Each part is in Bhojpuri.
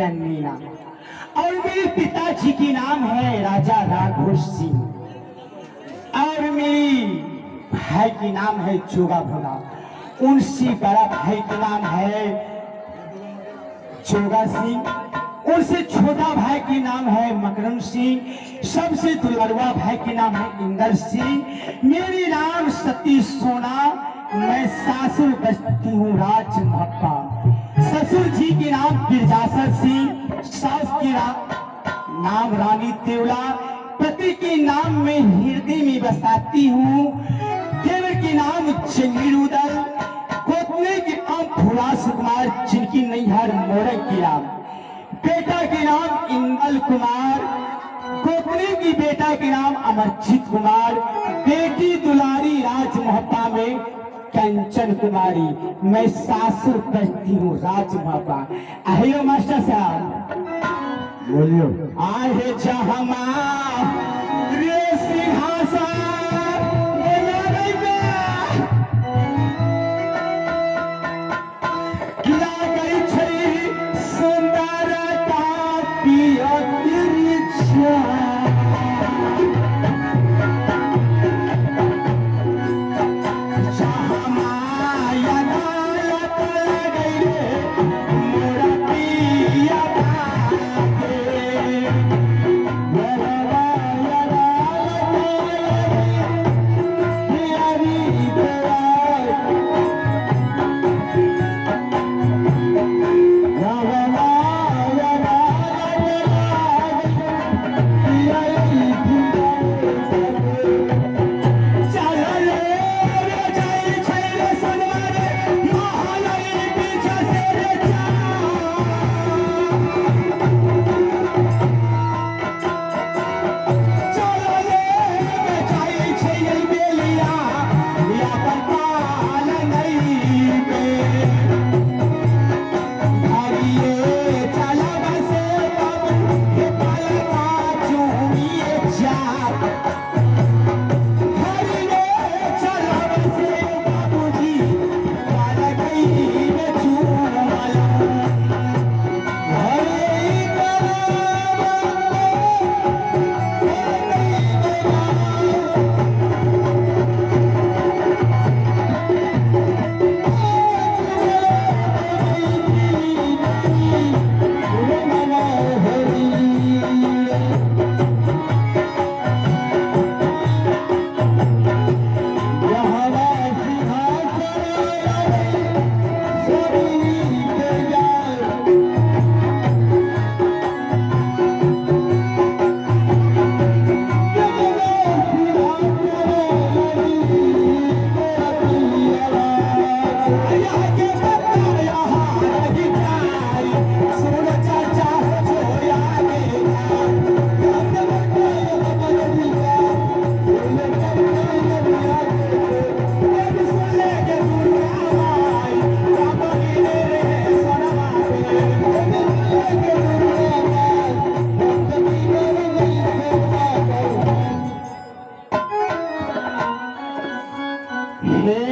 मीना और मेरे पिताजी की नाम है राजा राघोष सिंह और मेरी भाई की नाम है जोगा भोला। उनसे बड़ा भाई का नाम है जोगा सिंह। उनसे छोटा भाई की नाम है मकरम सिंह। सबसे दुलरवा भाई की नाम है इंदर सिंह। मेरी नाम सती सोना। मैं सासुर बजती हूँ राज महत्ता। ससुर जी के नाम गिरजासर सिंह। सास की नाम रानी तेवला। पति के नाम में हृदय में बसाती हूँ। देवर के नाम जंगीर उदल। गोतने के नाम भोला सुकुमार जिनकी नैहर मोरक की नाम। बेटा के नाम इंदल कुमार। गोतने की बेटा के नाम अमरजीत कुमार। बेटी दुलारी राज मोहब्बा में कंचन कुमारी। मैं सासुर बजती हूँ राज मोहब्बा। आइयो मास्टर साहब बोलियो। आहे जहमा रे सिंहासन हे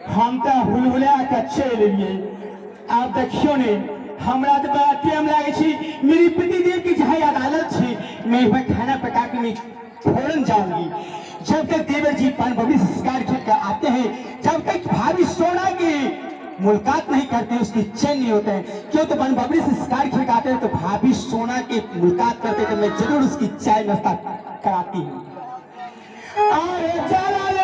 हम तो हुलहुला के चल लिए। आप देखियो ने हमरा तो बड़ा टाइम लागे छी। मेरी पति देव की जहाँ अदालत छी, मैं वह खाना पका के मैं फौरन जाऊंगी। जब तक देवर जी बनबबली संस्कार करके आते हैं, जब तक भाभी सोना की मुलाकात नहीं करते उसकी चैन नहीं होते हैं। क्यों तो बनबबली संस्कार करके आते हैं तो भाभी सोना की मुलाकात करते तो मैं जरूर उसकी चाय नाश्ता कराती हूँ। चला ले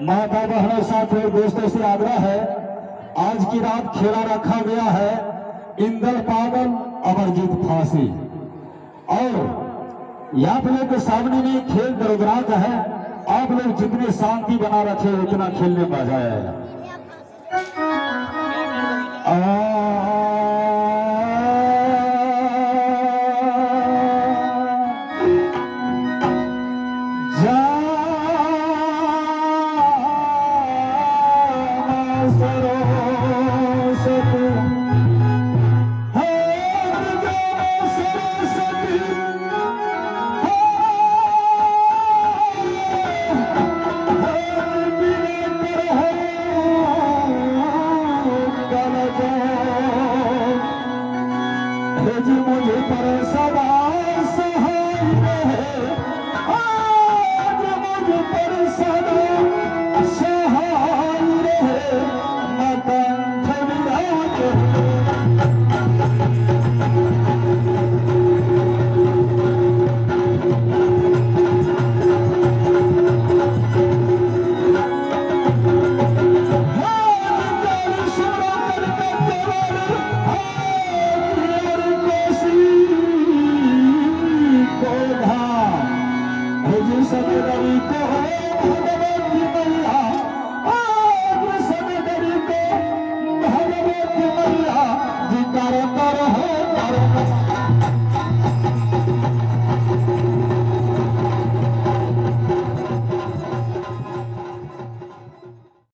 माता बहनों साथियों दोस्तों से आग्रह है, आज की रात खेला रखा गया है इंदल पागल अमरजीत फांसी। और आप लोग के सामने में खेल दरदराज है। आप लोग जितने शांति बना रखे उतना खेलने में मजा आएगा।